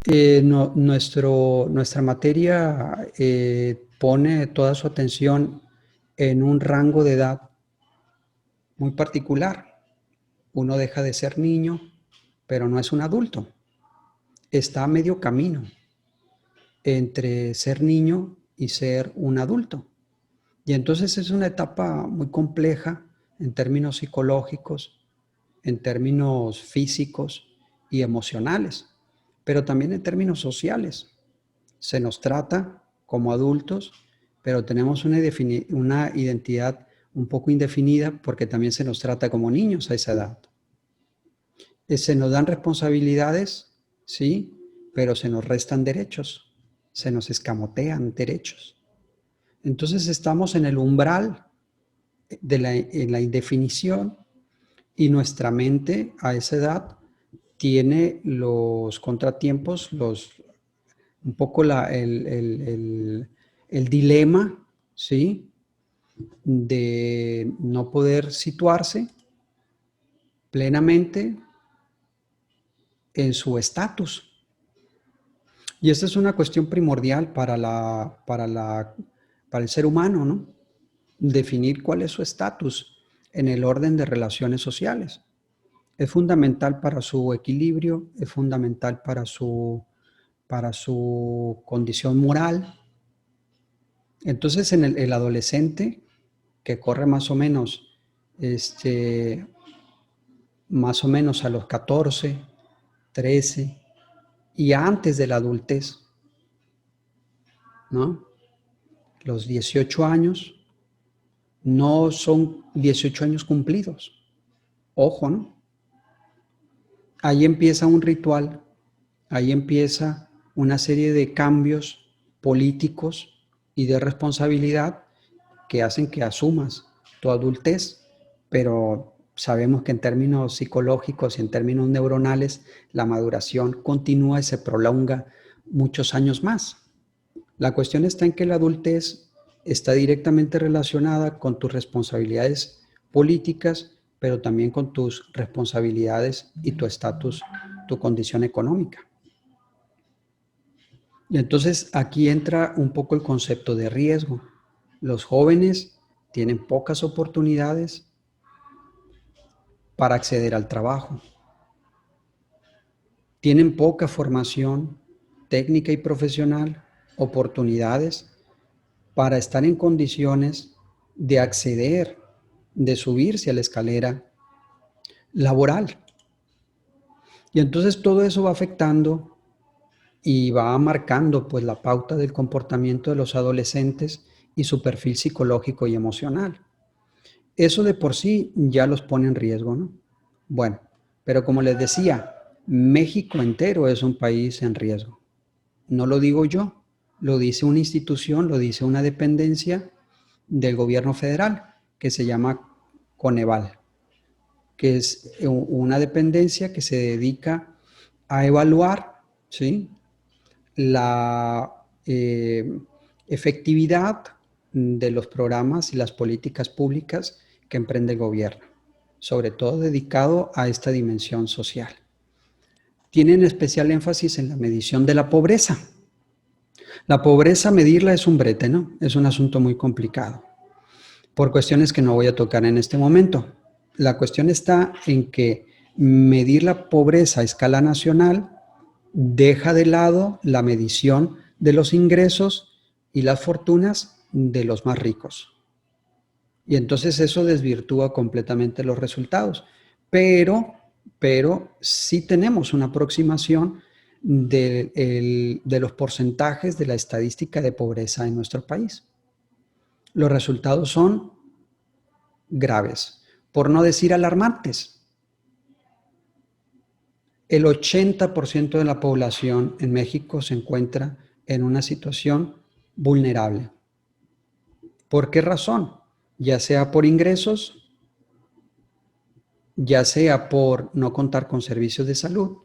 Nuestra materia pone toda su atención en un rango de edad muy particular. Uno deja de ser niño, pero no es un adulto. Está a medio camino entre ser niño y ser un adulto. Y entonces es una etapa muy compleja en términos psicológicos, en términos físicos y emocionales, pero también en términos sociales. Se nos trata como adultos, pero tenemos una identidad un poco indefinida porque también se nos trata como niños a esa edad. Se nos dan responsabilidades, sí, pero se nos restan derechos, se nos escamotean derechos. Entonces estamos en el umbral en la indefinición y nuestra mente a esa edad tiene los contratiempos, un poco el dilema, ¿sí? De no poder situarse plenamente en su estatus. Y esta es una cuestión primordial para el ser humano, ¿no? Definir cuál es su estatus en el orden de relaciones sociales. Es fundamental para su equilibrio, es fundamental para su condición moral. Entonces, en el adolescente que corre más o menos a los 14, 13 y antes de la adultez, ¿no? Los 18 años no son 18 años cumplidos. Ojo, ¿no? Ahí empieza un ritual, ahí empieza una serie de cambios políticos y de responsabilidad que hacen que asumas tu adultez, pero sabemos que en términos psicológicos y en términos neuronales la maduración continúa y se prolonga muchos años más. La cuestión está en que la adultez está directamente relacionada con tus responsabilidades políticas, pero también con tus responsabilidades y tu estatus, tu condición económica. Y entonces aquí entra un poco el concepto de riesgo. Los jóvenes tienen pocas oportunidades para acceder al trabajo. Tienen poca formación técnica y profesional, oportunidades para estar en condiciones de acceder, de subirse a la escalera laboral. Y entonces todo eso va afectando y va marcando pues la pauta del comportamiento de los adolescentes y su perfil psicológico y emocional. Eso de por sí ya los pone en riesgo, ¿no? Bueno, pero como les decía, México entero es un país en riesgo. No lo digo yo, lo dice una institución, lo dice una dependencia del gobierno federal que se llama Coneval, que es una dependencia que se dedica a evaluar, ¿sí?, la efectividad de los programas y las políticas públicas que emprende el gobierno, sobre todo dedicado a esta dimensión social. Tienen especial énfasis en la medición de la pobreza. La pobreza, medirla es un brete, ¿no? Es un asunto muy complicado, por cuestiones que no voy a tocar en este momento. La cuestión está en que medir la pobreza a escala nacional deja de lado la medición de los ingresos y las fortunas de los más ricos. Y entonces eso desvirtúa completamente los resultados. Pero sí tenemos una aproximación de los porcentajes de la estadística de pobreza en nuestro país. Los resultados son graves, por no decir alarmantes. El 80% de la población en México se encuentra en una situación vulnerable. ¿Por qué razón? Ya sea por ingresos, ya sea por no contar con servicios de salud,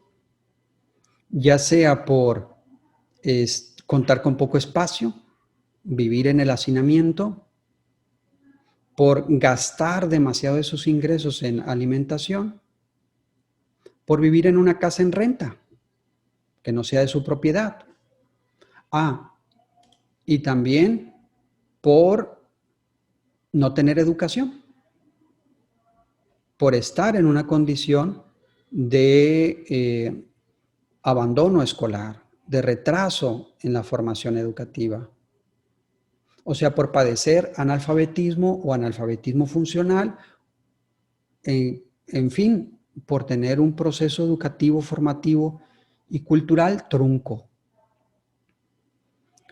ya sea por contar con poco espacio, vivir en el hacinamiento, por gastar demasiado de sus ingresos en alimentación, por vivir en una casa en renta que no sea de su propiedad. Y también por no tener educación, por estar en una condición de abandono escolar, de retraso en la formación educativa. O sea, por padecer analfabetismo o analfabetismo funcional, en fin, por tener un proceso educativo, formativo y cultural trunco.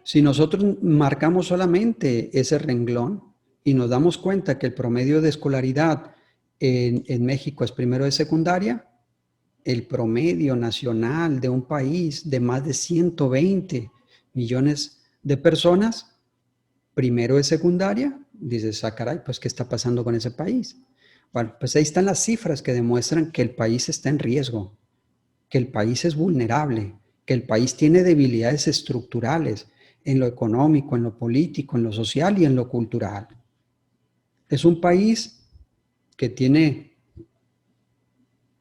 Si nosotros marcamos solamente ese renglón y nos damos cuenta que el promedio de escolaridad en México es primero de secundaria, el promedio nacional de un país de más de 120 millones de personas, primero de secundaria, dices, caray, pues ¿qué está pasando con ese país? Bueno, pues ahí están las cifras que demuestran que el país está en riesgo, que el país es vulnerable, que el país tiene debilidades estructurales en lo económico, en lo político, en lo social y en lo cultural. Es un país que tiene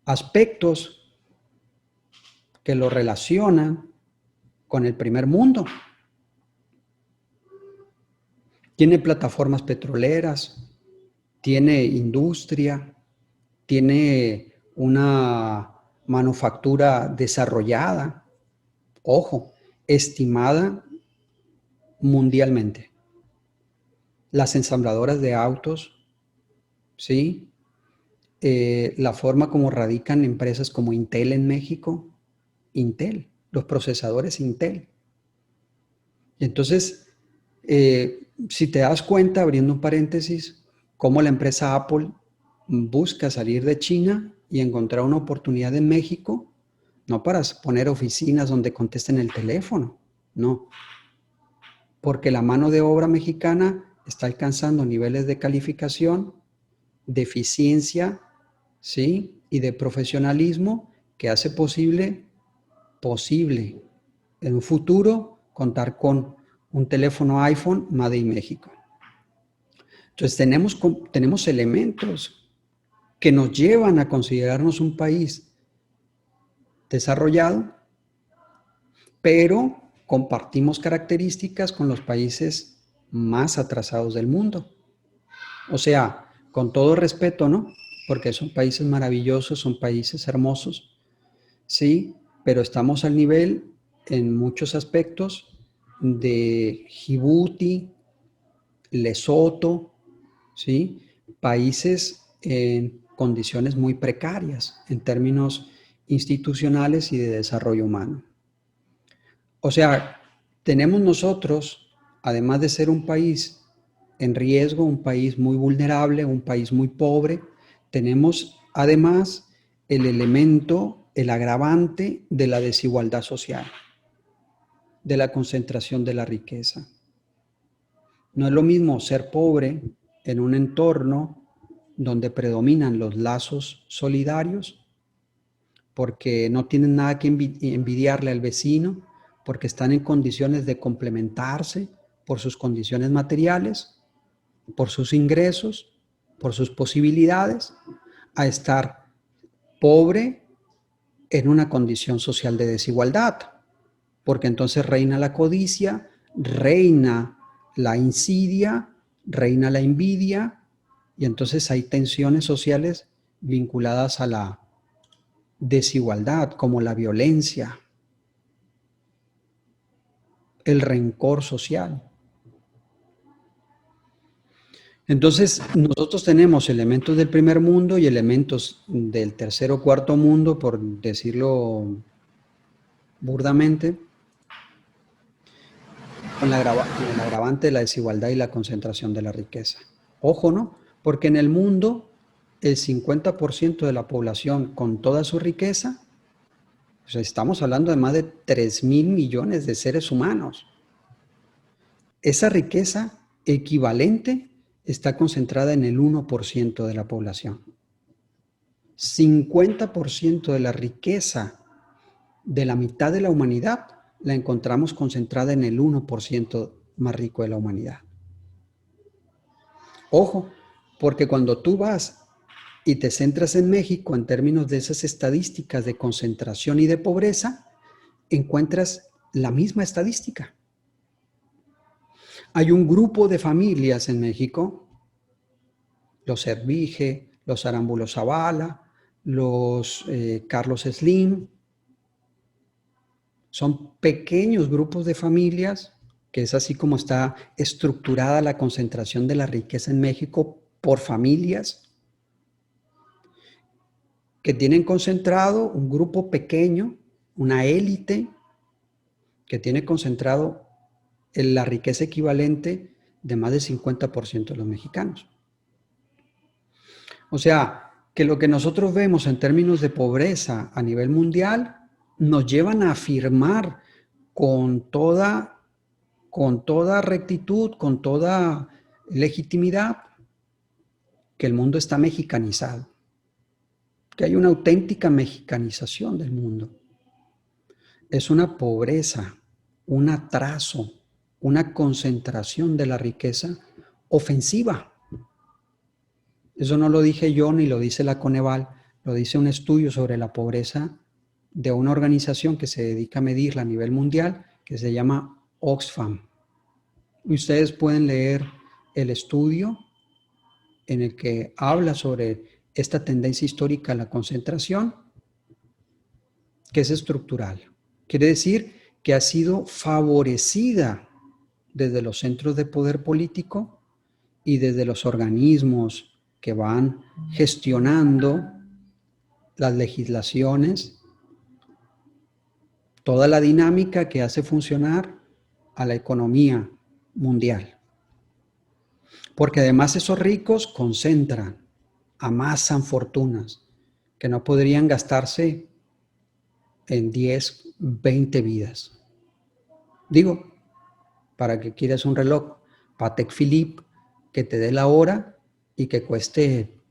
aspectos que lo relacionan con el primer mundo. Tiene plataformas petroleras, tiene industria, tiene una manufactura desarrollada, ojo, estimada mundialmente. Las ensambladoras de autos, ¿sí? La forma como radican empresas como Intel en México, Intel, los procesadores Intel. Entonces, si te das cuenta, abriendo un paréntesis, cómo la empresa Apple busca salir de China y encontrar una oportunidad en México, no para poner oficinas donde contesten el teléfono, no, porque la mano de obra mexicana está alcanzando niveles de calificación, de eficiencia, ¿sí? Y de profesionalismo que hace posible en un futuro contar con un teléfono iPhone Made in México. Entonces tenemos elementos que nos llevan a considerarnos un país desarrollado, pero compartimos características con los países más atrasados del mundo. O sea, con todo respeto, ¿no? Porque son países maravillosos, son países hermosos, sí, pero estamos al nivel en muchos aspectos de Djibouti, Lesoto, ¿sí? Países en condiciones muy precarias en términos institucionales y de desarrollo humano. O sea, tenemos nosotros, además de ser un país en riesgo, un país muy vulnerable, un país muy pobre, tenemos además el elemento, el agravante de la desigualdad social, de la concentración de la riqueza. No es lo mismo ser pobre en un entorno donde predominan los lazos solidarios, porque no tienen nada que envidiarle al vecino, porque están en condiciones de complementarse por sus condiciones materiales, por sus ingresos, por sus posibilidades, a estar pobre en una condición social de desigualdad, porque entonces reina la codicia, reina la insidia, reina la envidia, y entonces hay tensiones sociales vinculadas a la desigualdad, como la violencia, el rencor social. Entonces, nosotros tenemos elementos del primer mundo y elementos del tercer o cuarto mundo, por decirlo burdamente, con el agravante de la desigualdad y la concentración de la riqueza. Ojo, ¿no? Porque en el mundo, el 50% de la población con toda su riqueza, o sea, estamos hablando de más de 3.000 millones de seres humanos. Esa riqueza equivalente está concentrada en el 1% de la población. 50% de la riqueza de la mitad de la humanidad la encontramos concentrada en el 1% más rico de la humanidad. Ojo, porque cuando tú vas y te centras en México en términos de esas estadísticas de concentración y de pobreza, encuentras la misma estadística. Hay un grupo de familias en México, los Servige, los Arámbulo Zavala, los Carlos Slim. Son pequeños grupos de familias, que es así como está estructurada la concentración de la riqueza en México por familias, que tienen concentrado un grupo pequeño, una élite, que tiene concentrado la riqueza equivalente de más del 50% de los mexicanos. O sea, que lo que nosotros vemos en términos de pobreza a nivel mundial nos llevan a afirmar con toda rectitud, con toda legitimidad, que el mundo está mexicanizado, que hay una auténtica mexicanización del mundo. Es una pobreza, un atraso, una concentración de la riqueza ofensiva. Eso no lo dije yo ni lo dice la Coneval, lo dice un estudio sobre la pobreza de una organización que se dedica a medirla a nivel mundial, que se llama Oxfam. Ustedes pueden leer el estudio en el que habla sobre esta tendencia histórica a la concentración, que es estructural. Quiere decir que ha sido favorecida desde los centros de poder político y desde los organismos que van gestionando las legislaciones, toda la dinámica que hace funcionar a la economía mundial. Porque además esos ricos concentran, amasan fortunas que no podrían gastarse en 10, 20 vidas. Digo, para que quieras un reloj Patek Philippe que te dé la hora y que cueste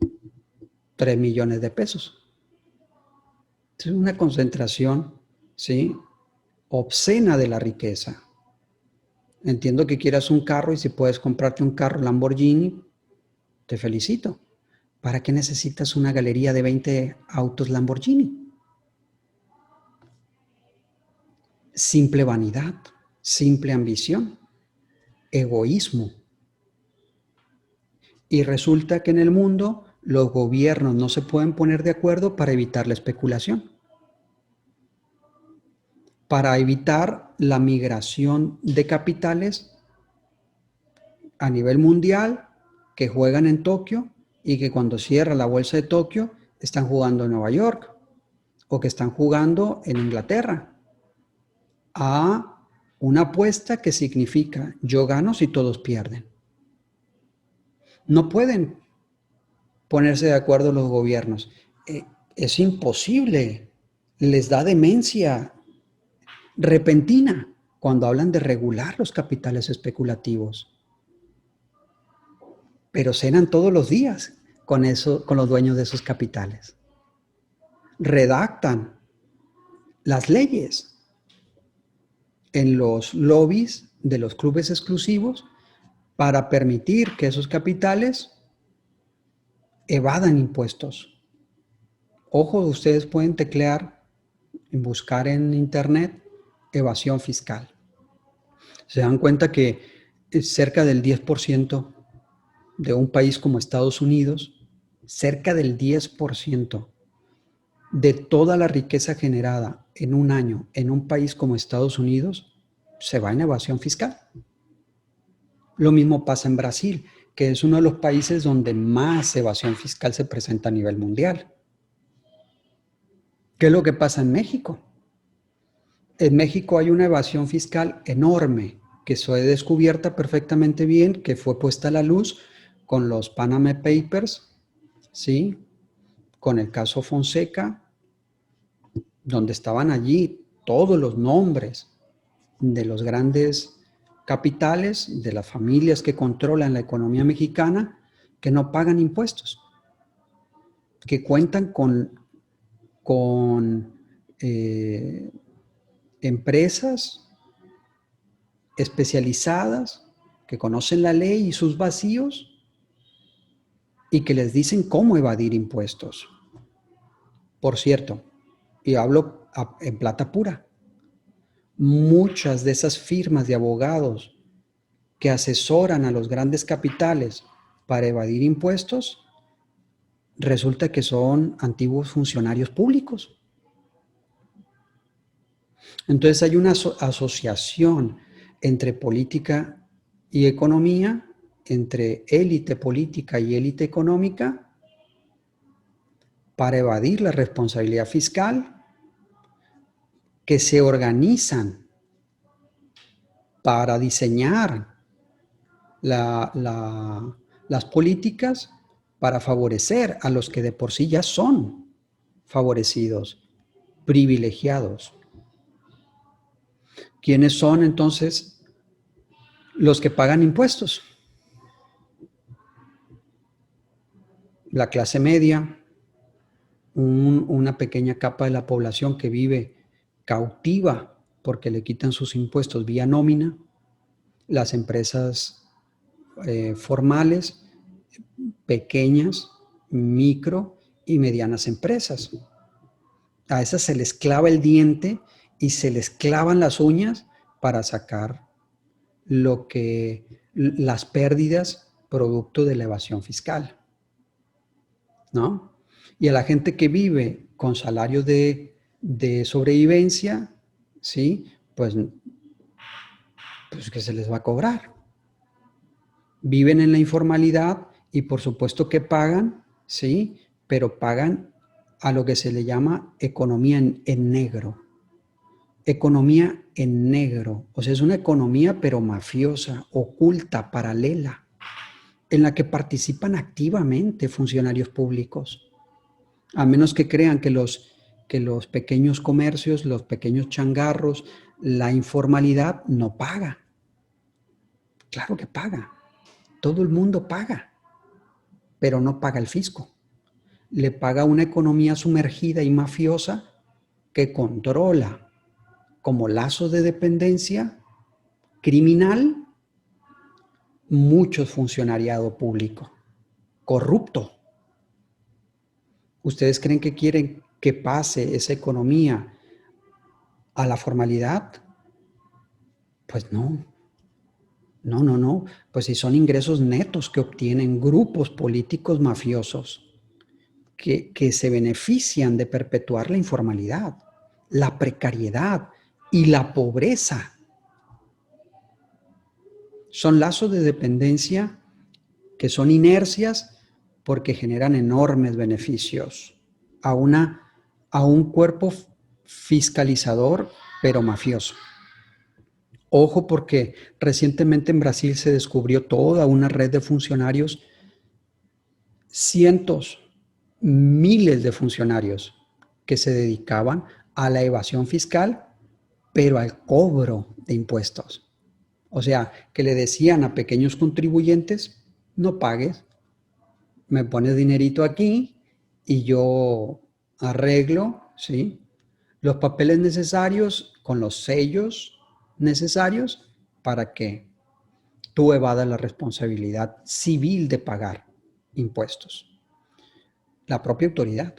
3 millones de pesos. Es una concentración, ¿sí?, obscena de la riqueza. Entiendo que quieras un carro y si puedes comprarte un carro Lamborghini, te felicito. ¿Para qué necesitas una galería de 20 autos Lamborghini? Simple vanidad, simple ambición, egoísmo. Y resulta que en el mundo los gobiernos no se pueden poner de acuerdo para evitar la especulación, para evitar la migración de capitales a nivel mundial que juegan en Tokio y que cuando cierra la bolsa de Tokio están jugando en Nueva York o que están jugando en Inglaterra, a una apuesta que significa yo gano si todos pierden. No pueden ponerse de acuerdo los gobiernos. Es imposible. Les da demencia repentina cuando hablan de regular los capitales especulativos. Pero cenan todos los días con los dueños de esos capitales. Redactan las leyes en los lobbies de los clubes exclusivos para permitir que esos capitales evadan impuestos. Ojo, ustedes pueden teclear y buscar en internet evasión fiscal. Se dan cuenta que cerca del 10% de un país como Estados Unidos, cerca del 10% de toda la riqueza generada en un año en un país como Estados Unidos se va en evasión fiscal. Lo mismo pasa en Brasil, que es uno de los países donde más evasión fiscal se presenta a nivel mundial. ¿Qué es lo que pasa en México? En México hay una evasión fiscal enorme que fue descubierta perfectamente bien, que fue puesta a la luz con los Panama Papers, ¿sí?, con el caso Fonseca, donde estaban allí todos los nombres de los grandes capitales, de las familias que controlan la economía mexicana, que no pagan impuestos, que cuentan con empresas especializadas que conocen la ley y sus vacíos y que les dicen cómo evadir impuestos. Por cierto, y hablo en plata pura, muchas de esas firmas de abogados que asesoran a los grandes capitales para evadir impuestos, resulta que son antiguos funcionarios públicos. Entonces hay una asociación entre política y economía, entre élite política y élite económica, para evadir la responsabilidad fiscal, que se organizan para diseñar las políticas para favorecer a los que de por sí ya son favorecidos, privilegiados. ¿Quiénes son entonces los que pagan impuestos? La clase media, una pequeña capa de la población que vive cautiva porque le quitan sus impuestos vía nómina, las empresas formales, pequeñas, micro y medianas empresas. A esas se les clava el diente y se les clavan las uñas para sacar las pérdidas producto de la evasión fiscal, ¿no? Y a la gente que vive con salarios de sobrevivencia, ¿sí? Pues que se les va a cobrar. Viven en la informalidad y por supuesto que pagan, ¿sí? Pero pagan a lo que se le llama economía en negro. Economía en negro, o sea, es una economía pero mafiosa, oculta, paralela, en la que participan activamente funcionarios públicos, a menos que crean que los pequeños comercios, los pequeños changarros, la informalidad no paga. Claro que paga, todo el mundo paga, pero no paga el fisco. Le paga una economía sumergida y mafiosa que controla como lazo de dependencia criminal mucho funcionariado público, corrupto. ¿Ustedes creen que quieren que pase esa economía a la formalidad? Pues no. No. Pues si son ingresos netos que obtienen grupos políticos mafiosos que se benefician de perpetuar la informalidad, la precariedad y la pobreza. Son lazos de dependencia que son inercias porque generan enormes beneficios a un cuerpo fiscalizador, pero mafioso. Ojo, porque recientemente en Brasil se descubrió toda una red de funcionarios, cientos, miles de funcionarios que se dedicaban a la evasión fiscal, pero al cobro de impuestos. O sea, que le decían a pequeños contribuyentes, no pagues, me pones dinerito aquí y yo arreglo, ¿sí?, los papeles necesarios con los sellos necesarios para que tú evadas la responsabilidad civil de pagar impuestos. La propia autoridad.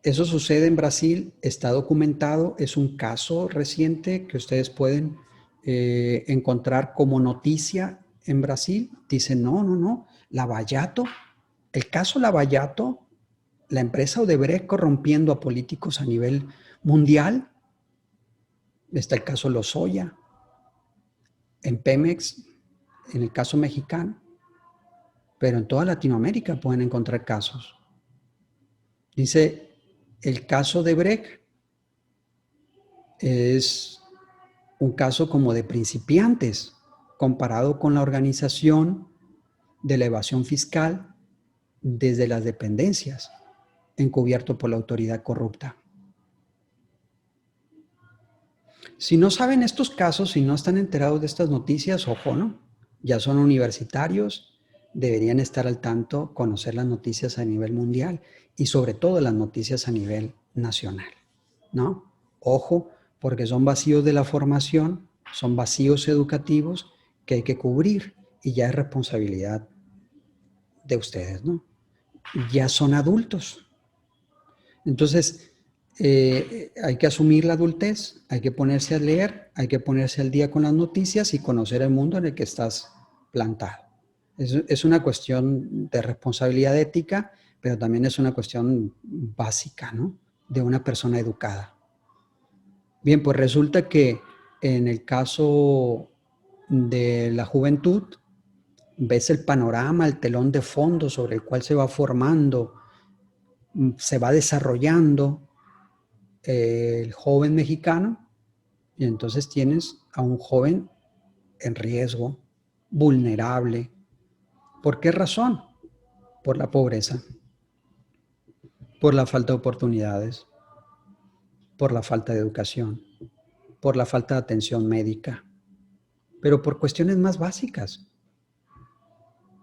Eso sucede en Brasil, está documentado, es un caso reciente que ustedes pueden encontrar como noticia en Brasil. Dicen, no, Lavallato, el caso Lavallato, la empresa Odebrecht corrompiendo a políticos a nivel mundial. Está el caso Lozoya, en Pemex, en el caso mexicano, pero en toda Latinoamérica pueden encontrar casos. Dice, el caso Odebrecht es un caso como de principiantes comparado con la organización de la evasión fiscal desde las dependencias, encubierto por la autoridad corrupta. Si no saben estos casos, si no están enterados de estas noticias, ojo, ¿no? Ya son universitarios, deberían estar al tanto, conocer las noticias a nivel mundial y sobre todo las noticias a nivel nacional, ¿no? Ojo, porque son vacíos de la formación, son vacíos educativos que hay que cubrir y ya es responsabilidad de ustedes, ¿no? Ya son adultos. Entonces, hay que asumir la adultez, hay que ponerse a leer, hay que ponerse al día con las noticias y conocer el mundo en el que estás plantado. Es una cuestión de responsabilidad ética, pero también es una cuestión básica, ¿no?, de una persona educada. Bien, pues resulta que en el caso de la juventud, ves el panorama, el telón de fondo sobre el cual se va formando, se va desarrollando el joven mexicano, y entonces tienes a un joven en riesgo, vulnerable. ¿Por qué razón? Por la pobreza, por la falta de oportunidades, por la falta de educación, por la falta de atención médica, pero por cuestiones más básicas,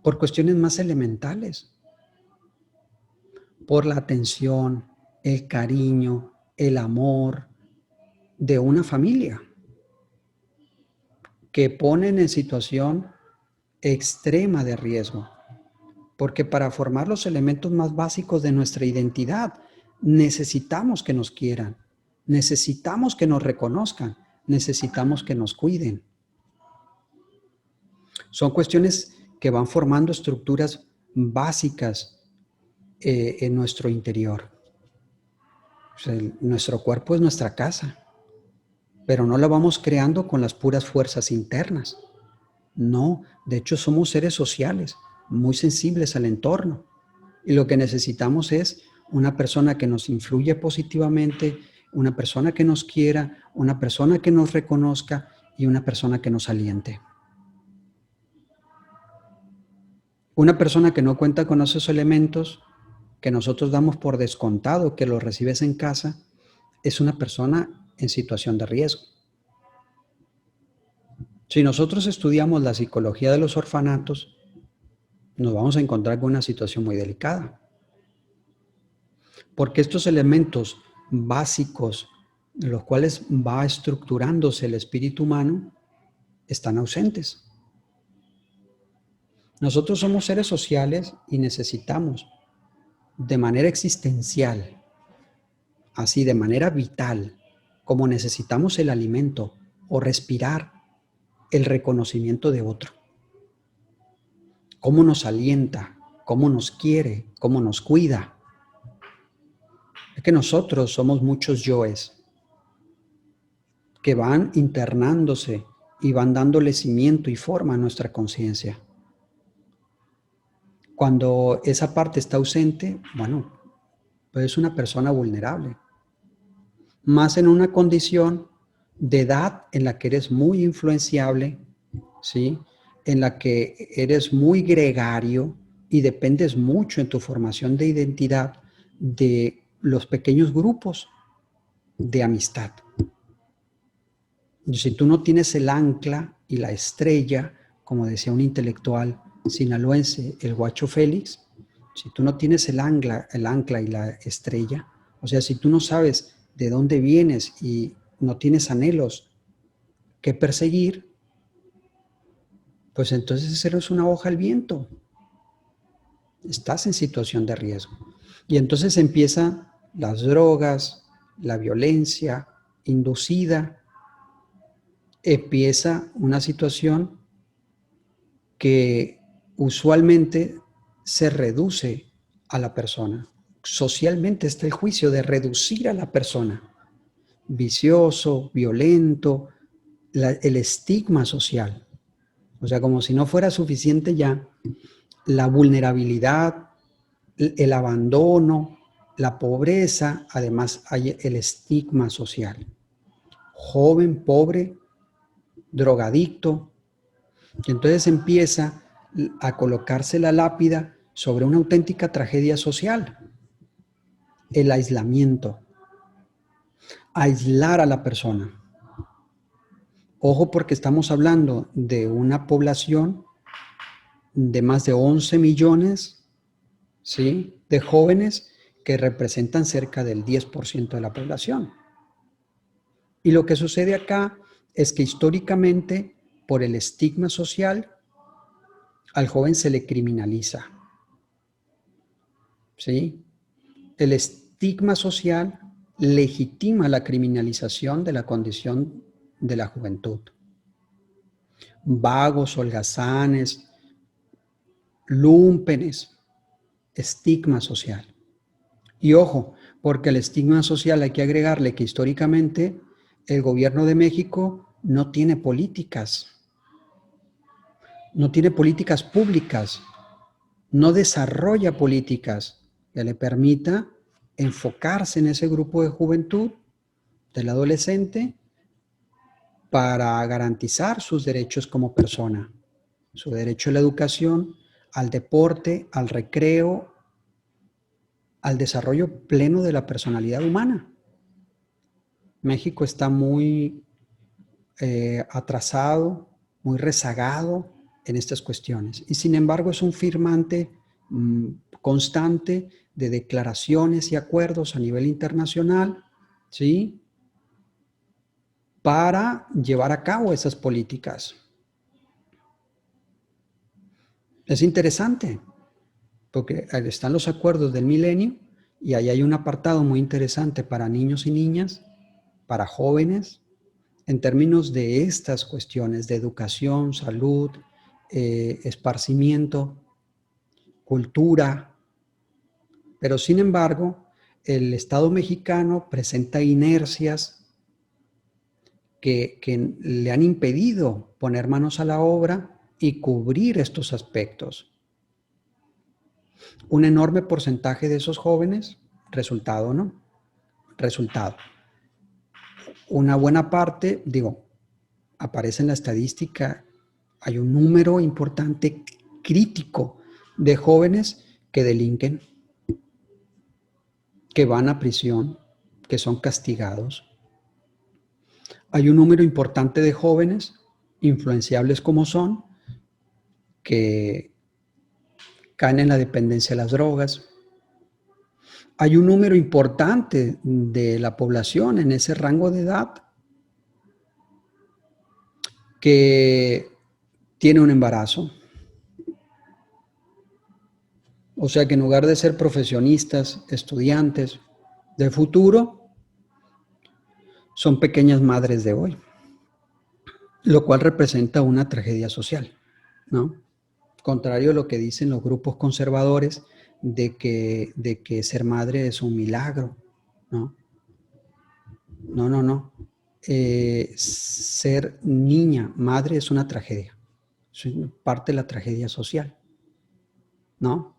por cuestiones más elementales, por la atención, el cariño, el amor de una familia que ponen en situación extrema de riesgo. Porque para formar los elementos más básicos de nuestra identidad, necesitamos que nos quieran, necesitamos que nos reconozcan, necesitamos que nos cuiden. Son cuestiones que van formando estructuras básicas en nuestro interior. O sea, nuestro cuerpo es nuestra casa, pero no la vamos creando con las puras fuerzas internas. No, de hecho somos seres sociales, muy sensibles al entorno. Y lo que necesitamos es una persona que nos influya positivamente, una persona que nos quiera, una persona que nos reconozca y una persona que nos aliente. Una persona que no cuenta con esos elementos, que nosotros damos por descontado, que los recibes en casa, es una persona en situación de riesgo. Si nosotros estudiamos la psicología de los orfanatos, nos vamos a encontrar con una situación muy delicada. Porque estos elementos básicos, en los cuales va estructurándose el espíritu humano, están ausentes. Nosotros somos seres sociales y necesitamos, de manera existencial, así de manera vital, como necesitamos el alimento o respirar, el reconocimiento de otro. Cómo nos alienta, cómo nos quiere, cómo nos cuida. Es que nosotros somos muchos yoes que van internándose y van dándole cimiento y forma a nuestra conciencia. Cuando esa parte está ausente, bueno, pues es una persona vulnerable. Más en una condición de edad en la que eres muy influenciable, ¿sí?, en la que eres muy gregario y dependes mucho en tu formación de identidad de los pequeños grupos de amistad. Si tú no tienes el ancla y la estrella, como decía un intelectual sinaloense, el Guacho Félix, si tú no tienes el ancla y la estrella, o sea, si tú no sabes de dónde vienes y no tienes anhelos que perseguir, pues entonces eres una hoja al viento. Estás en situación de riesgo. Y entonces empiezan las drogas, la violencia inducida, empieza una situación que usualmente se reduce a la persona. Socialmente está el juicio de reducir a la persona. Vicioso, violento, el estigma social. O sea, como si no fuera suficiente ya la vulnerabilidad, el abandono, la pobreza, además hay el estigma social. Joven, pobre, drogadicto. Y entonces empieza a colocarse la lápida sobre una auténtica tragedia social. El aislamiento. Aislar a la persona. Ojo, porque estamos hablando de una población de más de 11 millones, ¿sí?, de jóvenes que representan cerca del 10% de la población. Y lo que sucede acá es que históricamente, por el estigma social, al joven se le criminaliza, ¿sí? El estigma social legitima la criminalización de la condición de la juventud. Vagos, holgazanes, lúmpenes, estigma social. Y ojo, porque al estigma social hay que agregarle que históricamente el gobierno de México no tiene políticas públicas, no desarrolla políticas que le permita enfocarse en ese grupo de juventud, del adolescente, para garantizar sus derechos como persona, su derecho a la educación, al deporte, al recreo, al desarrollo pleno de la personalidad humana. México está muy atrasado, muy rezagado en estas cuestiones. Y sin embargo es un firmante constante de declaraciones y acuerdos a nivel internacional, ¿sí?, para llevar a cabo esas políticas. Es interesante, porque están los acuerdos del milenio y ahí hay un apartado muy interesante para niños y niñas, para jóvenes, en términos de estas cuestiones de educación, salud, esparcimiento, cultura. Pero sin embargo, el Estado mexicano presenta inercias que le han impedido poner manos a la obra y cubrir estos aspectos. Un enorme porcentaje de esos jóvenes, resultado, ¿no? Resultado. Una buena parte, aparece en la estadística, hay un número importante, crítico, de jóvenes que delinquen, que van a prisión, que son castigados. Hay un número importante de jóvenes, influenciables como son, que caen en la dependencia de las drogas. Hay un número importante de la población en ese rango de edad que tiene un embarazo. O sea que en lugar de ser profesionistas, estudiantes de futuro, son pequeñas madres de hoy, lo cual representa una tragedia social, ¿no? Contrario a lo que dicen los grupos conservadores de que ser madre es un milagro, ¿no? No. Ser niña, madre es una tragedia, es parte de la tragedia social, ¿no?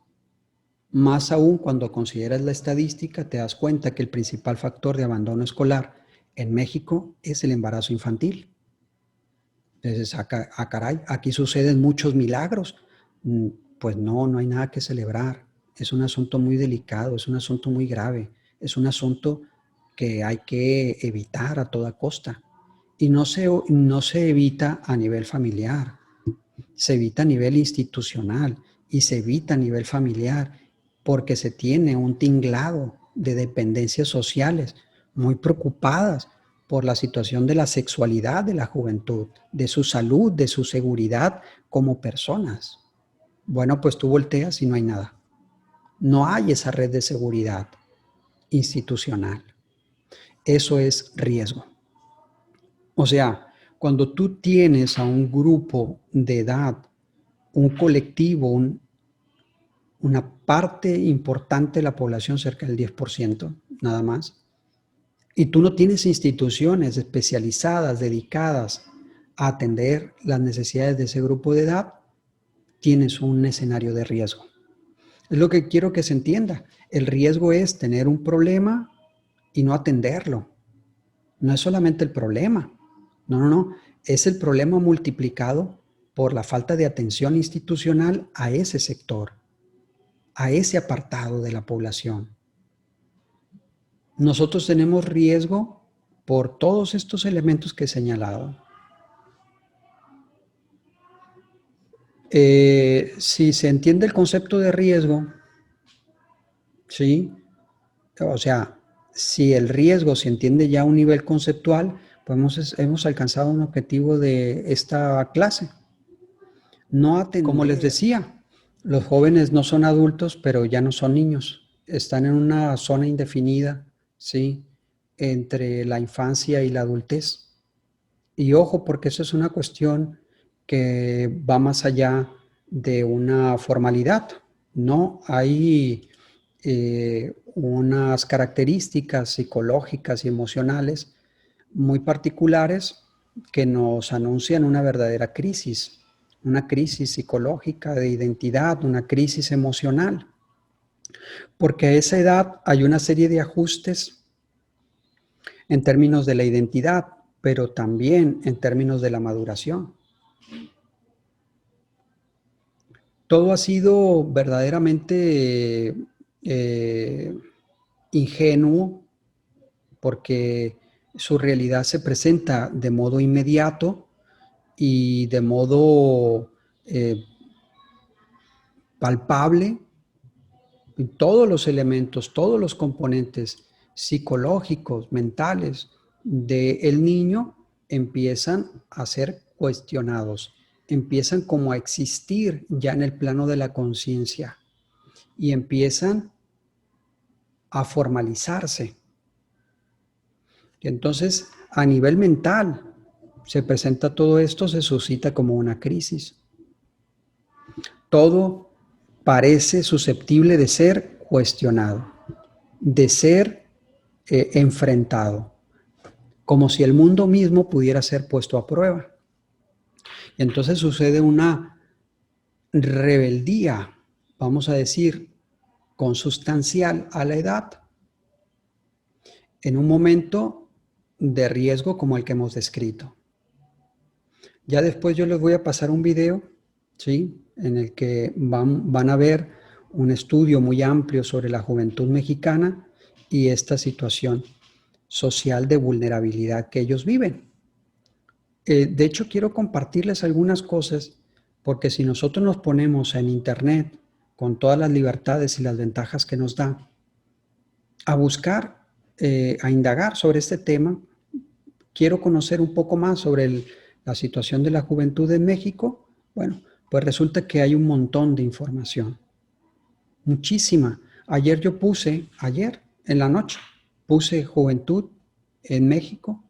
Más aún cuando consideras la estadística, te das cuenta que el principal factor de abandono escolar en México es el embarazo infantil. Entonces, caray, aquí suceden muchos milagros. Pues no hay nada que celebrar. Es un asunto muy delicado, es un asunto muy grave, es un asunto que hay que evitar a toda costa. Y no se evita a nivel familiar, se evita a nivel institucional y se evita a nivel familiar porque se tiene un tinglado de dependencias sociales muy preocupadas por la situación de la sexualidad de la juventud, de su salud, de su seguridad como personas. Bueno, pues tú volteas y no hay nada. No hay esa red de seguridad institucional. Eso es riesgo. O sea, cuando tú tienes a un grupo de edad, un colectivo, una parte importante de la población, cerca del 10%, nada más, y tú no tienes instituciones especializadas, dedicadas a atender las necesidades de ese grupo de edad, tienes un escenario de riesgo. Es lo que quiero que se entienda. El riesgo es tener un problema y no atenderlo. No es solamente el problema. No. Es el problema multiplicado por la falta de atención institucional a ese sector, a ese apartado de la población. Nosotros tenemos riesgo por todos estos elementos que he señalado. Si se entiende el concepto de riesgo, ¿sí? O sea, si el riesgo se entiende ya a un nivel conceptual, pues hemos alcanzado un objetivo de esta clase. No atender. Como les decía, los jóvenes no son adultos, pero ya no son niños. Están en una zona indefinida, ¿sí? entre la infancia y la adultez. Y ojo, porque eso es una cuestión que va más allá de una formalidad, ¿no? Hay unas características psicológicas y emocionales muy particulares que nos anuncian una verdadera crisis, una crisis psicológica de identidad, una crisis emocional, porque a esa edad hay una serie de ajustes en términos de la identidad, pero también en términos de la maduración. Todo ha sido verdaderamente ingenuo porque su realidad se presenta de modo inmediato y de modo palpable. Todos los elementos, todos los componentes psicológicos, mentales del niño empiezan a ser cuestionados, empiezan como a existir ya en el plano de la conciencia y empiezan a formalizarse. Entonces, a nivel mental, se presenta todo esto, se suscita como una crisis. Todo parece susceptible de ser cuestionado, de ser enfrentado, como si el mundo mismo pudiera ser puesto a prueba. Y entonces sucede una rebeldía, vamos a decir, consustancial a la edad, en un momento de riesgo como el que hemos descrito. Ya después yo les voy a pasar un video, ¿sí?, en el que van a ver un estudio muy amplio sobre la juventud mexicana y esta situación social de vulnerabilidad que ellos viven. De hecho, quiero compartirles algunas cosas, porque si nosotros nos ponemos en Internet, con todas las libertades y las ventajas que nos da, a buscar, a indagar sobre este tema, quiero conocer un poco más sobre la situación de la juventud en México. Bueno, pues resulta que hay un montón de información, muchísima. Ayer en la noche, puse juventud en México,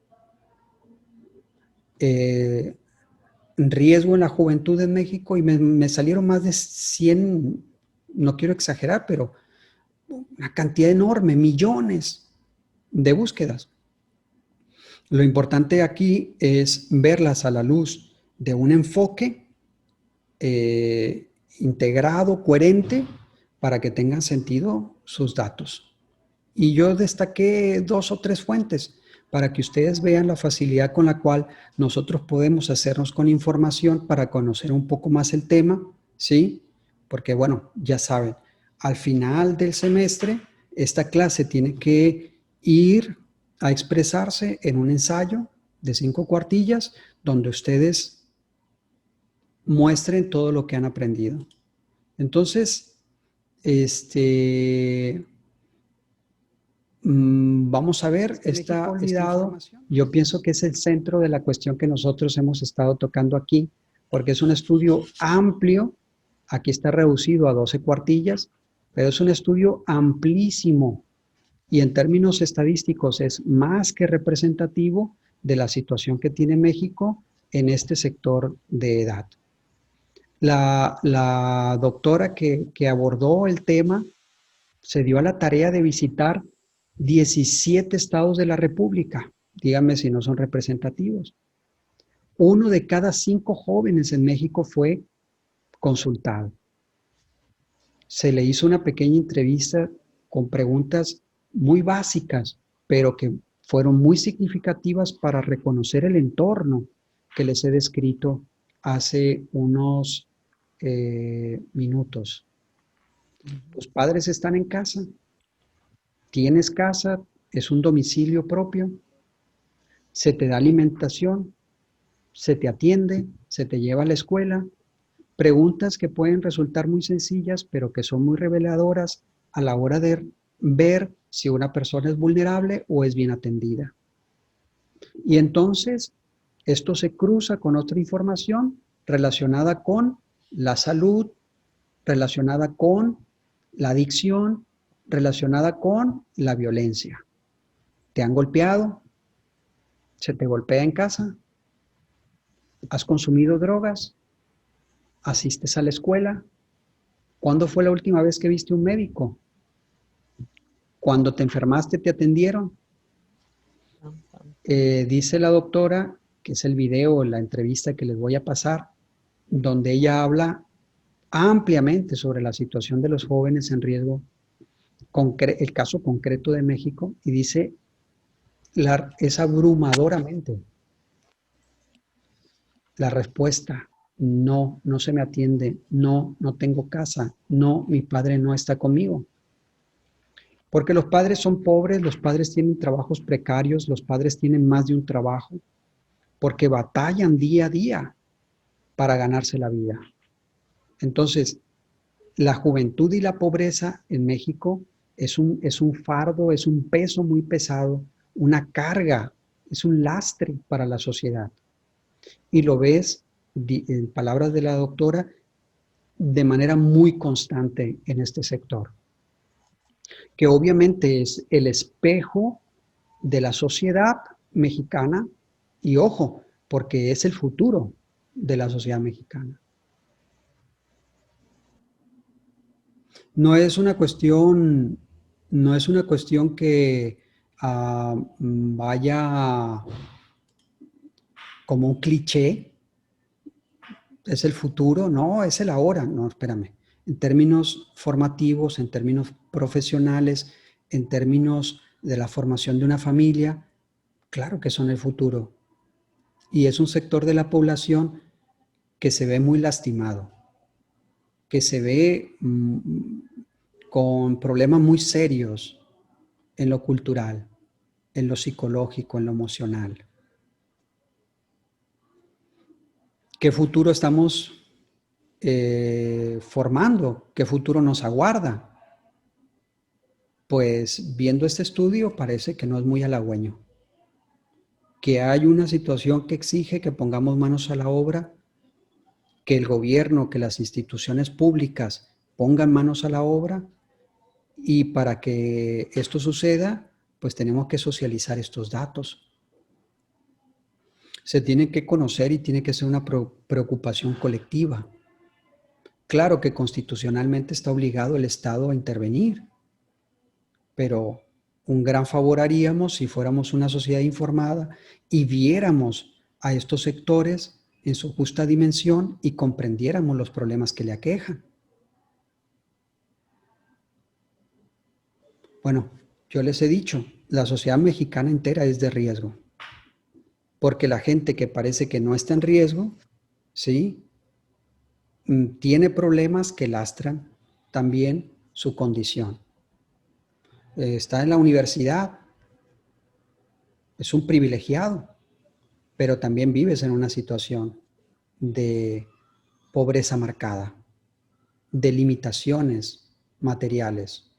riesgo en la juventud en México, y me salieron más de 100, no quiero exagerar, pero una cantidad enorme, millones de búsquedas. Lo importante aquí es verlas a la luz de un enfoque integrado, coherente, para que tengan sentido sus datos. Y yo destaqué 2 o 3 fuentes para que ustedes vean la facilidad con la cual nosotros podemos hacernos con información para conocer un poco más el tema, ¿sí? Porque, bueno, ya saben, al final del semestre, esta clase tiene que ir a expresarse en un ensayo de 5 cuartillas, donde ustedes muestren todo lo que han aprendido. Entonces, vamos a ver, está olvidado. Yo pienso que es el centro de la cuestión que nosotros hemos estado tocando aquí, porque es un estudio amplio. Aquí está reducido a 12 cuartillas, pero es un estudio amplísimo y en términos estadísticos es más que representativo de la situación que tiene México en este sector de edad. La doctora que abordó el tema se dio a la tarea de visitar 17 estados de la República. Díganme si no son representativos. 1 de cada 5 jóvenes en México fue consultado. Se le hizo una pequeña entrevista con preguntas muy básicas, pero que fueron muy significativas para reconocer el entorno que les he descrito hace unos minutos. Los padres están en casa. ¿Tienes casa? ¿Es un domicilio propio? ¿Se te da alimentación? ¿Se te atiende? ¿Se te lleva a la escuela? Preguntas que pueden resultar muy sencillas, pero que son muy reveladoras a la hora de ver si una persona es vulnerable o es bien atendida. Y entonces, esto se cruza con otra información relacionada con la salud, relacionada con la adicción, relacionada con la violencia. ¿Te han golpeado? ¿Se te golpea en casa? ¿Has consumido drogas? ¿Asistes a la escuela? ¿Cuándo fue la última vez que viste un médico? ¿Cuando te enfermaste te atendieron? Dice la doctora, que es el video, la entrevista que les voy a pasar, donde ella habla ampliamente sobre la situación de los jóvenes en riesgo, el caso concreto de México, y dice, es abrumadoramente la respuesta: no, no se me atiende, no, no tengo casa, no, mi padre no está conmigo. Porque los padres son pobres, los padres tienen trabajos precarios, los padres tienen más de un trabajo, porque batallan día a día para ganarse la vida. Entonces, la juventud y la pobreza en México es un fardo, es un peso muy pesado, una carga, es un lastre para la sociedad. Y lo ves, en palabras de la doctora, de manera muy constante en este sector, que obviamente es el espejo de la sociedad mexicana y, ojo, porque es el futuro de la sociedad mexicana. No es una cuestión, no es una cuestión que vaya como un cliché, es el futuro, no, es el ahora, no, espérame. En términos formativos, en términos profesionales, en términos de la formación de una familia, claro que son el futuro. Y es un sector de la población que se ve muy lastimado, que se ve con problemas muy serios en lo cultural, en lo psicológico, en lo emocional. ¿Qué futuro estamos formando? ¿Qué futuro nos aguarda? Pues viendo este estudio parece que no es muy halagüeño, que hay una situación que exige que pongamos manos a la obra, que el gobierno, que las instituciones públicas pongan manos a la obra, y para que esto suceda, pues tenemos que socializar estos datos. Se tiene que conocer y tiene que ser una preocupación colectiva. Claro que constitucionalmente está obligado el Estado a intervenir, pero un gran favor haríamos si fuéramos una sociedad informada y viéramos a estos sectores en su justa dimensión y comprendiéramos los problemas que le aquejan. Bueno, yo les he dicho, la sociedad mexicana entera es de riesgo, porque la gente que parece que no está en riesgo, ¿sí?, tiene problemas que lastran también su condición. Está en la universidad, es un privilegiado, pero también vives en una situación de pobreza marcada, de limitaciones materiales,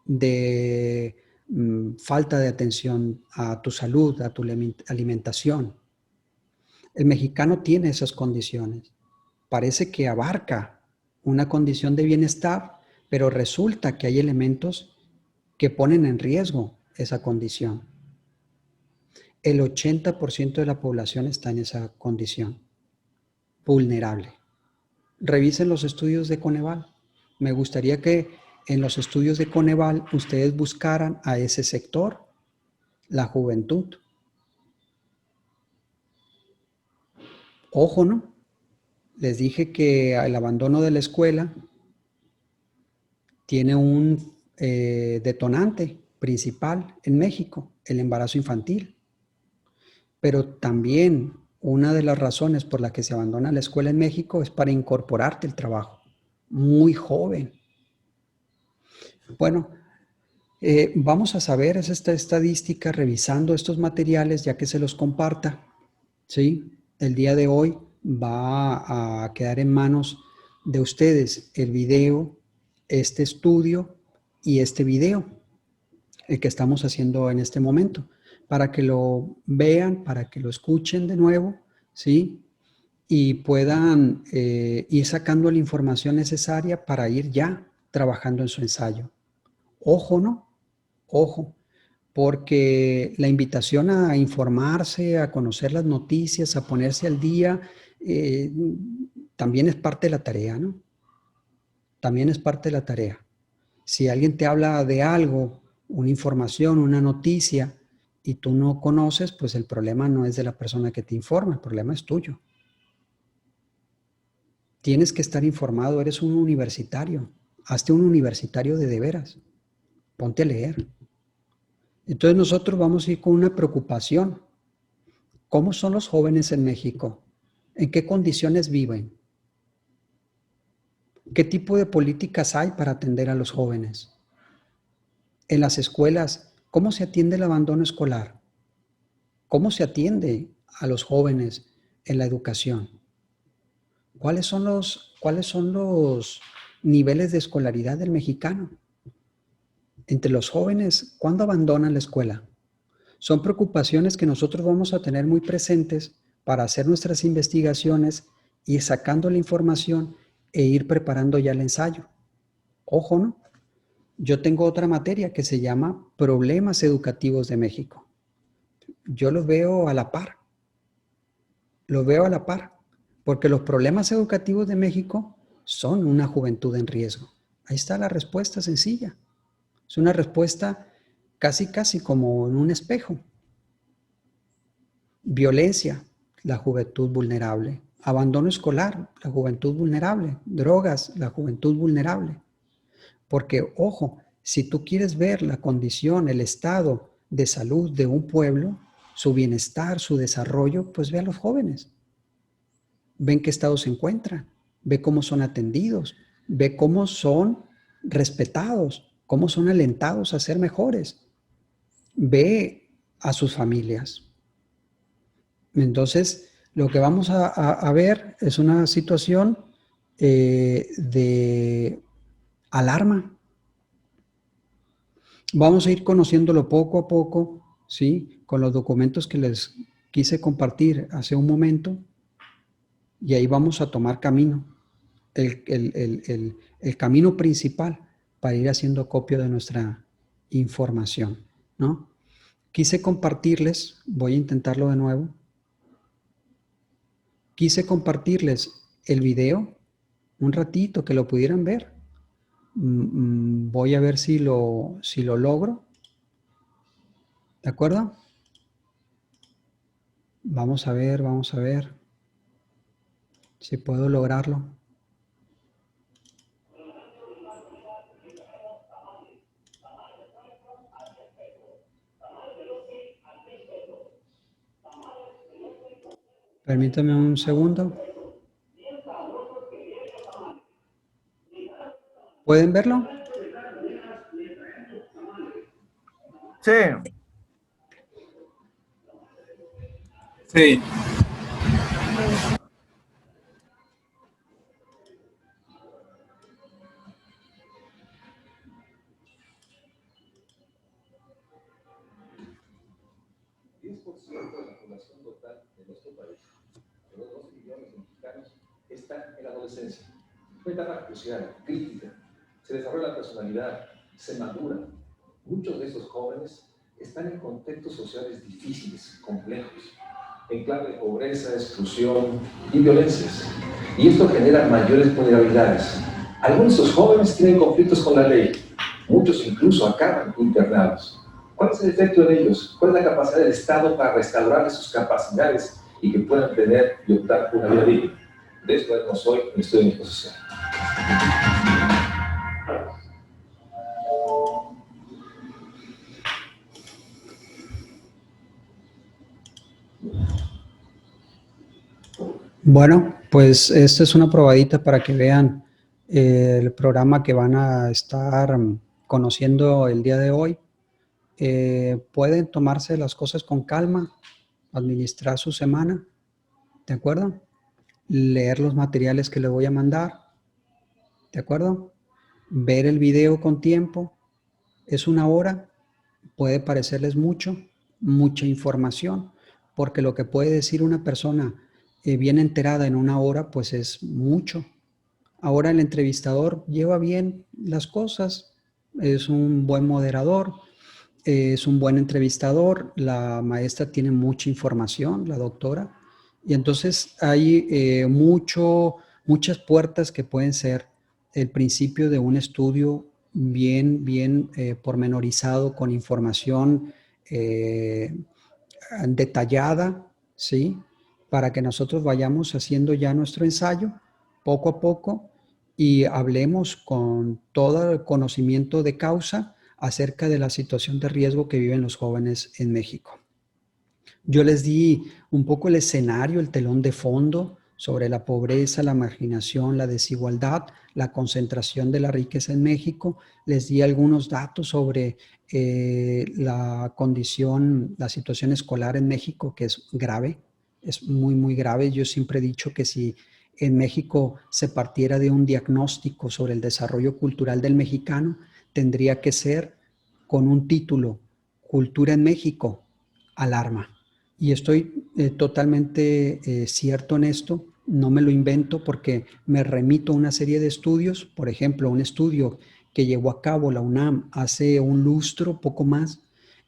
de falta de atención a tu salud, a tu alimentación. El mexicano tiene esas condiciones. Parece que abarca una condición de bienestar, pero resulta que hay elementos que ponen en riesgo esa condición. El 80% de la población está en esa condición vulnerable. Revisen los estudios de Coneval. Me gustaría que en los estudios de Coneval ustedes buscaran a ese sector, la juventud. Ojo, ¿no? Les dije que el abandono de la escuela tiene un detonante principal en México, el embarazo infantil. Pero también una de las razones por la que se abandona la escuela en México es para incorporarte al trabajo, muy joven. Bueno, vamos a saber esta estadística revisando estos materiales, ya que se los comparta, ¿sí? El día de hoy va a quedar en manos de ustedes el video, este estudio y este video, el que estamos haciendo en este momento, para que lo vean, para que lo escuchen de nuevo, ¿sí? Y puedan ir sacando la información necesaria para ir ya trabajando en su ensayo. Ojo, ¿no? Ojo, porque la invitación a informarse, a conocer las noticias, a ponerse al día, también es parte de la tarea, ¿no? También es parte de la tarea. Si alguien te habla de algo, una información, una noticia, y tú no conoces, pues el problema no es de la persona que te informa, el problema es tuyo. Tienes que estar informado, eres un universitario. Hazte un universitario de veras. Ponte a leer. Entonces nosotros vamos a ir con una preocupación. ¿Cómo son los jóvenes en México? ¿En qué condiciones viven? ¿Qué tipo de políticas hay para atender a los jóvenes? En las escuelas, ¿cómo se atiende el abandono escolar? ¿Cómo se atiende a los jóvenes en la educación? ¿Cuáles son los niveles de escolaridad del mexicano? Entre los jóvenes, ¿cuándo abandonan la escuela? Son preocupaciones que nosotros vamos a tener muy presentes para hacer nuestras investigaciones, ir sacando la información e ir preparando ya el ensayo. Ojo, ¿no? Yo tengo otra materia que se llama Problemas Educativos de México. Yo lo veo a la par. Lo veo a la par, porque los problemas educativos de México son una juventud en riesgo. Ahí está la respuesta sencilla. Es una respuesta casi como en un espejo. Violencia, la juventud vulnerable. Abandono escolar, la juventud vulnerable. Drogas, la juventud vulnerable. Porque, ojo, si tú quieres ver la condición, el estado de salud de un pueblo, su bienestar, su desarrollo, pues ve a los jóvenes. Ve en qué estado se encuentran, ve cómo son atendidos, ve cómo son respetados, cómo son alentados a ser mejores. Ve a sus familias. Entonces, lo que vamos a ver es una situación de alarma. Vamos a ir conociéndolo poco a poco, ¿sí? Con los documentos que les quise compartir hace un momento, y ahí vamos a tomar camino, el camino principal para ir haciendo copia de nuestra información, ¿no? Quise compartirles, voy a intentarlo de nuevo, quise compartirles el video, un ratito que lo pudieran ver. Voy a ver si lo logro, ¿de acuerdo? Vamos a ver si puedo lograrlo. Permítame un segundo. ¿Pueden verlo? Sí. Sí. Está en la adolescencia. Una etapa crucial, crítica. Se desarrolla la personalidad, se madura. Muchos de estos jóvenes están en contextos sociales difíciles, complejos, en clave de pobreza, exclusión y violencias. Y esto genera mayores vulnerabilidades. Algunos de estos jóvenes tienen conflictos con la ley. Muchos incluso acaban internados. ¿Cuál es el efecto en ellos? ¿Cuál es la capacidad del Estado para restaurarles sus capacidades y que puedan tener y optar por una vida digna? De esto hablaremos hoy en Estudio México Social. Bueno, pues esta es una probadita para que vean el programa que van a estar conociendo el día de hoy. Pueden tomarse las cosas con calma, administrar su semana, ¿de acuerdo? Leer los materiales que les voy a mandar, ¿de acuerdo? Ver el video con tiempo, es 1 hora, puede parecerles mucha información, porque lo que puede decir una persona bien enterada en 1 hora, pues es mucho. Ahora el entrevistador lleva bien las cosas, es un buen moderador, es un buen entrevistador, la maestra tiene mucha información, la doctora, y entonces hay muchas puertas que pueden ser el principio de un estudio bien pormenorizado, con información detallada, ¿sí? Para que nosotros vayamos haciendo ya nuestro ensayo poco a poco y hablemos con todo el conocimiento de causa acerca de la situación de riesgo que viven los jóvenes en México. Yo les di un poco el escenario, el telón de fondo sobre la pobreza, la marginación, la desigualdad, la concentración de la riqueza en México. Les di algunos datos sobre la condición, la situación escolar en México, que es grave, es muy grave. Yo siempre he dicho que si en México se partiera de un diagnóstico sobre el desarrollo cultural del mexicano, tendría que ser con un título: Cultura en México, alarma. Y estoy totalmente cierto en esto, no me lo invento porque me remito a una serie de estudios, por ejemplo, un estudio que llevó a cabo la UNAM hace un lustro, poco más,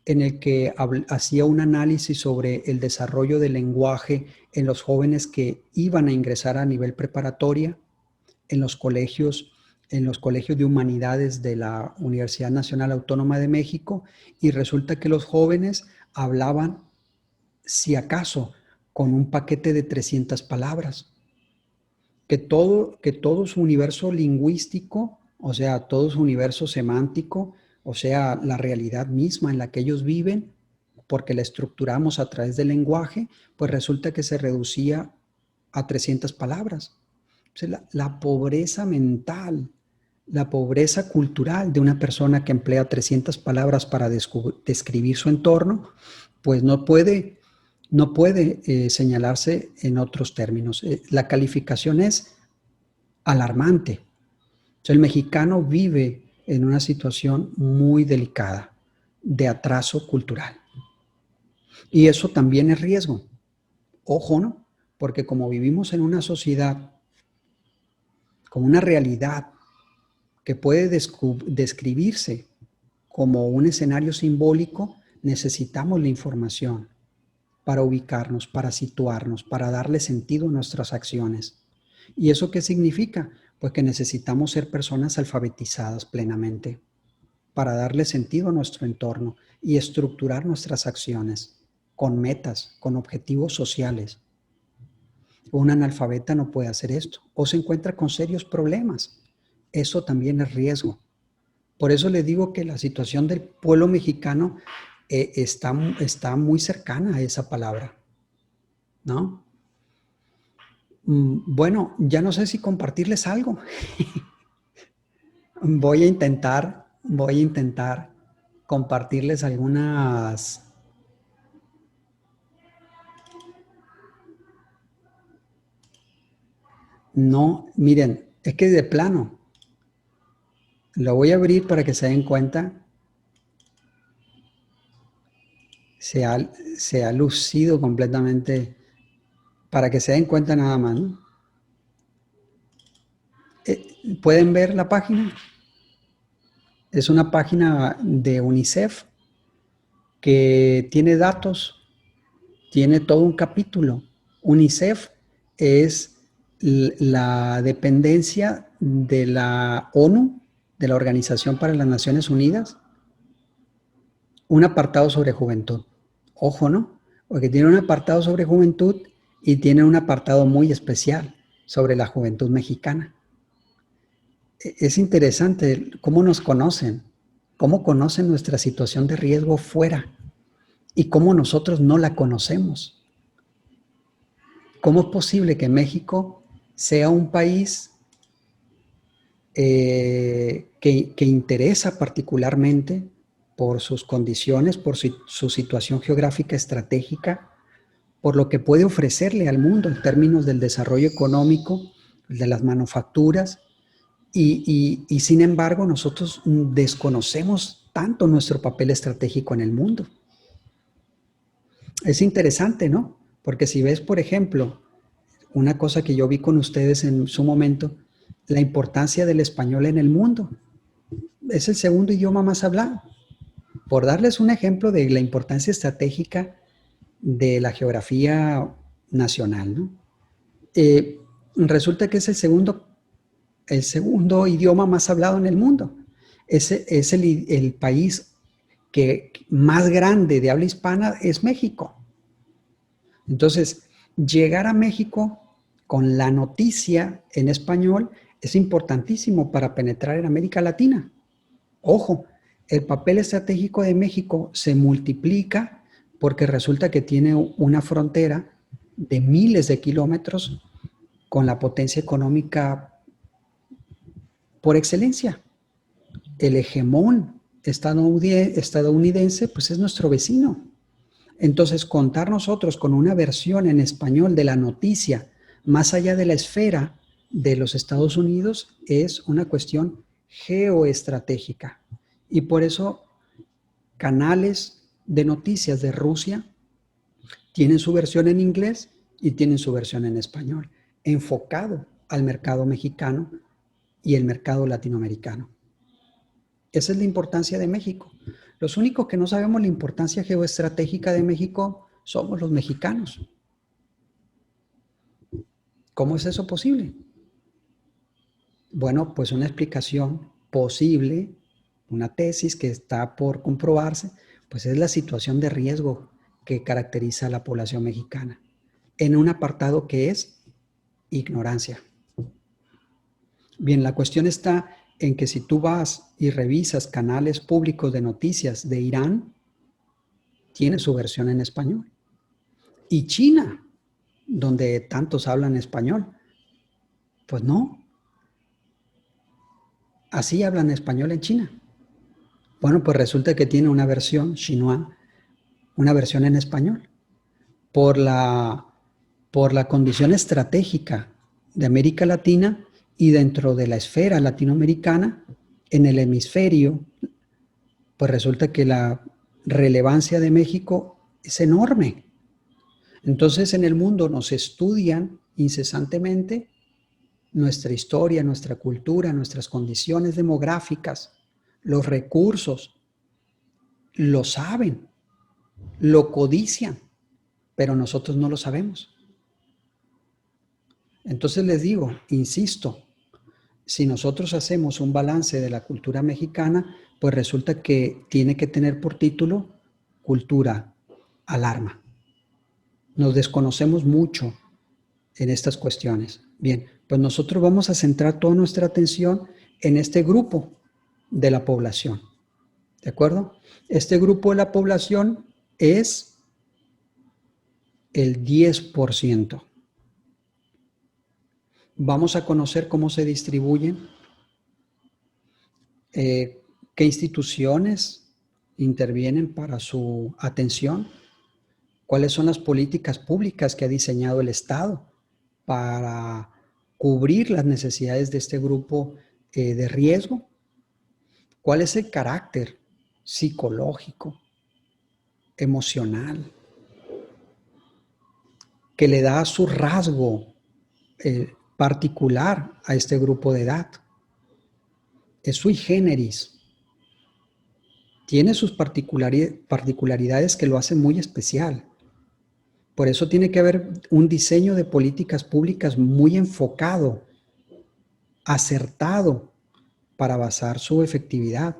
en el que hacía un análisis sobre el desarrollo del lenguaje en los jóvenes que iban a ingresar a nivel preparatoria en los colegios de humanidades de la Universidad Nacional Autónoma de México, y resulta que los jóvenes hablaban, si acaso, con un paquete de 300 palabras, que todo su universo lingüístico, o sea, todo su universo semántico, o sea, la realidad misma en la que ellos viven, porque la estructuramos a través del lenguaje, pues resulta que se reducía a 300 palabras. O sea, la pobreza mental, la pobreza cultural de una persona que emplea 300 palabras para describir su entorno, pues no puede señalarse en otros términos. La calificación es alarmante. O sea, el mexicano vive en una situación muy delicada de atraso cultural. Y eso también es riesgo. Ojo, ¿no? Porque como vivimos en una sociedad con una realidad que puede describirse como un escenario simbólico, necesitamos la información para ubicarnos, para situarnos, para darle sentido a nuestras acciones. ¿Y eso qué significa? Pues que necesitamos ser personas alfabetizadas plenamente para darle sentido a nuestro entorno y estructurar nuestras acciones con metas, con objetivos sociales. Un analfabeta no puede hacer esto o se encuentra con serios problemas. Eso también es riesgo. Por eso le digo que la situación del pueblo mexicano está muy cercana a esa palabra, ¿no? Bueno, ya no sé si compartirles algo. Voy a intentar compartirles algunas. No, miren, es que de plano, lo voy a abrir para que se den cuenta. Se ha lucido completamente, para que se den cuenta nada más, ¿no? ¿Pueden ver la página? Es una página de UNICEF que tiene datos, tiene todo un capítulo. UNICEF es la dependencia de la ONU, de la Organización para las Naciones Unidas, un apartado sobre juventud. Ojo, ¿no? Porque tiene un apartado sobre juventud y tiene un apartado muy especial sobre la juventud mexicana. Es interesante cómo nos conocen, cómo conocen nuestra situación de riesgo fuera y cómo nosotros no la conocemos. ¿Cómo es posible que México sea un país que interesa particularmente por sus condiciones, por su situación geográfica estratégica, por lo que puede ofrecerle al mundo en términos del desarrollo económico, de las manufacturas, y sin embargo nosotros desconocemos tanto nuestro papel estratégico en el mundo? Es interesante, ¿no? Porque si ves, por ejemplo, una cosa que yo vi con ustedes en su momento, la importancia del español en el mundo. Es el segundo idioma más hablado. por darles un ejemplo de la importancia estratégica de la geografía nacional, ¿no? Resulta que es el segundo idioma más hablado en el mundo. Es el país que más grande de habla hispana es México. Entonces, llegar a México con la noticia en español es importantísimo para penetrar en América Latina. Ojo, el papel estratégico de México se multiplica porque resulta que tiene una frontera de miles de kilómetros con la potencia económica por excelencia. El hegemón estadounidense, pues es nuestro vecino. Entonces, contar nosotros con una versión en español de la noticia más allá de la esfera de los Estados Unidos es una cuestión geoestratégica. Y por eso canales de noticias de Rusia tienen su versión en inglés y tienen su versión en español, enfocado al mercado mexicano y el mercado latinoamericano. Esa es la importancia de México. Los únicos que no sabemos la importancia geoestratégica de México somos los mexicanos. ¿Cómo es eso posible? Bueno, pues una explicación posible, una tesis que está por comprobarse, pues es la situación de riesgo que caracteriza a la población mexicana, en un apartado que es ignorancia. Bien, la cuestión está en que si tú vas y revisas canales públicos de noticias de Irán, tiene su versión en español. Y China, donde tantos hablan español, pues no. Así hablan español en China. Bueno, pues resulta que tiene una versión Xinhua, una versión en español. Por la condición estratégica de América Latina y dentro de la esfera latinoamericana, en el hemisferio, pues resulta que la relevancia de México es enorme. Entonces en el mundo nos estudian incesantemente nuestra historia, nuestra cultura, nuestras condiciones demográficas, los recursos, lo saben, lo codician, pero nosotros no lo sabemos. Entonces les digo, insisto, si nosotros hacemos un balance de la cultura mexicana, pues resulta que tiene que tener por título Cultura Alarma. Nos desconocemos mucho en estas cuestiones. Bien, pues nosotros vamos a centrar toda nuestra atención en este grupo de la población. ¿De acuerdo? Este grupo de la población es el 10%. Vamos a conocer cómo se distribuyen, qué instituciones intervienen para su atención, cuáles son las políticas públicas que ha diseñado el Estado para cubrir las necesidades de este grupo de riesgo, cuál es el carácter psicológico, emocional, que le da su rasgo particular a este grupo de edad. Es sui generis. Tiene sus particularidades que lo hacen muy especial. Por eso tiene que haber un diseño de políticas públicas muy enfocado, acertado, para basar su efectividad.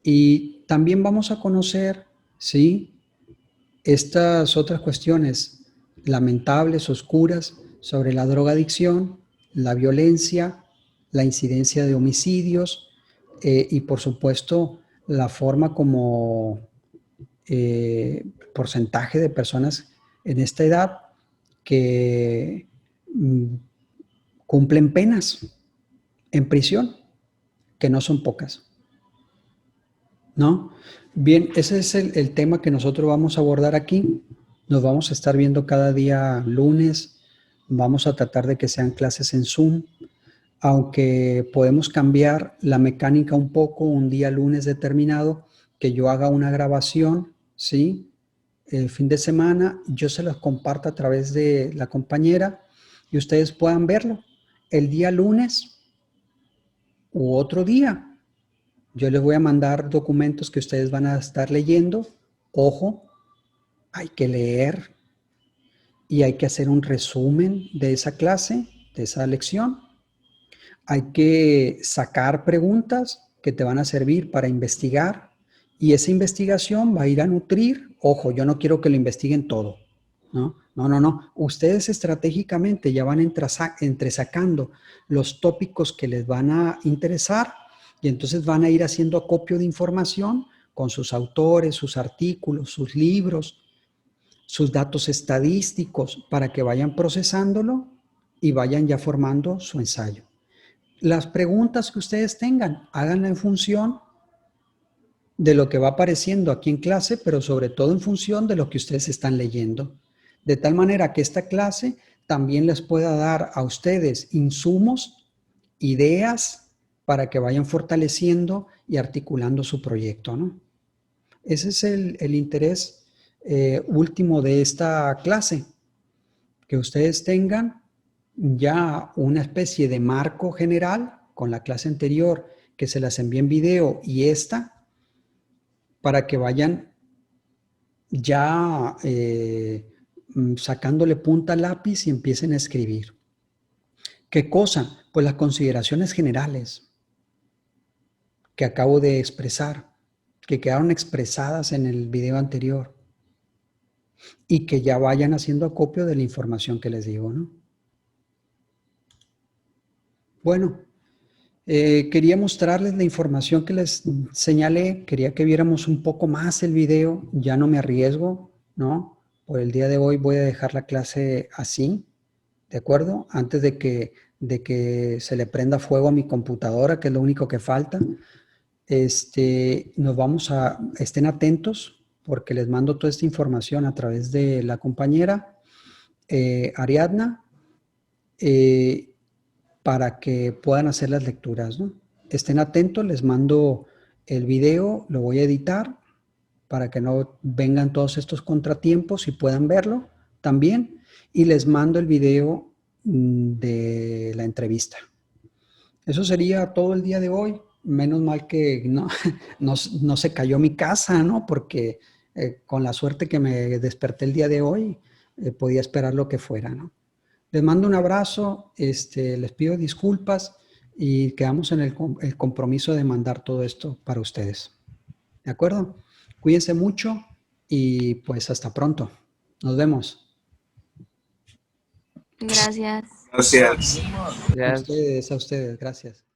Y también vamos a conocer, ¿sí?, estas otras cuestiones lamentables, oscuras, sobre la drogadicción, la violencia, la incidencia de homicidios y, por supuesto, la forma como porcentaje de personas en esta edad que cumplen penas en prisión, que no son pocas, ¿no? Bien, ese es el tema que nosotros vamos a abordar aquí. Nos vamos a estar viendo cada día lunes. Vamos a tratar de que sean clases en Zoom, aunque podemos cambiar la mecánica un poco, un día lunes determinado, que yo haga una grabación, ¿sí?, el fin de semana, yo se los comparto a través de la compañera y ustedes puedan verlo el día lunes u otro día, Yo les voy a mandar documentos que ustedes van a estar leyendo. Ojo, hay que leer y hay que hacer un resumen de esa clase, de esa lección. Hay que sacar preguntas que te van a servir para investigar y esa investigación va a ir a nutrir. Ojo, yo no quiero que lo investiguen todo, ¿no? No. Ustedes estratégicamente ya van entresacando los tópicos que les van a interesar y entonces van a ir haciendo acopio de información con sus autores, sus artículos, sus libros, sus datos estadísticos para que vayan procesándolo y vayan ya formando su ensayo. Las preguntas que ustedes tengan, háganla en función de lo que va apareciendo aquí en clase, pero sobre todo en función de lo que ustedes están leyendo. De tal manera que esta clase también les pueda dar a ustedes insumos, ideas, para que vayan fortaleciendo y articulando su proyecto, ¿no? Ese es el interés último de esta clase, que ustedes tengan ya una especie de marco general con la clase anterior que se las envié en video y esta, para que vayan ya sacándole punta al lápiz y empiecen a escribir. ¿Qué cosa? Pues las consideraciones generales que acabo de expresar, que quedaron expresadas en el video anterior y que ya vayan haciendo acopio de la información que les digo, ¿no? Bueno, quería mostrarles la información que les señalé, quería que viéramos un poco más el video, ya no me arriesgo, ¿no? Por el día de hoy voy a dejar la clase así, ¿de acuerdo? Antes de que se le prenda fuego a mi computadora, que es lo único que falta. Estén atentos porque les mando toda esta información a través de la compañera Ariadna, para que puedan hacer las lecturas, ¿no? Estén atentos, les mando el video, lo voy a editar para que no vengan todos estos contratiempos y puedan verlo también. Y les mando el video de la entrevista. Eso sería todo el día de hoy. Menos mal que no se cayó mi casa, ¿no? Porque con la suerte que me desperté el día de hoy, podía esperar lo que fuera, ¿no? Les mando un abrazo, les pido disculpas y quedamos en el compromiso de mandar todo esto para ustedes. ¿De acuerdo? Cuídense mucho y pues hasta pronto. Nos vemos. Gracias. Gracias. A ustedes, gracias.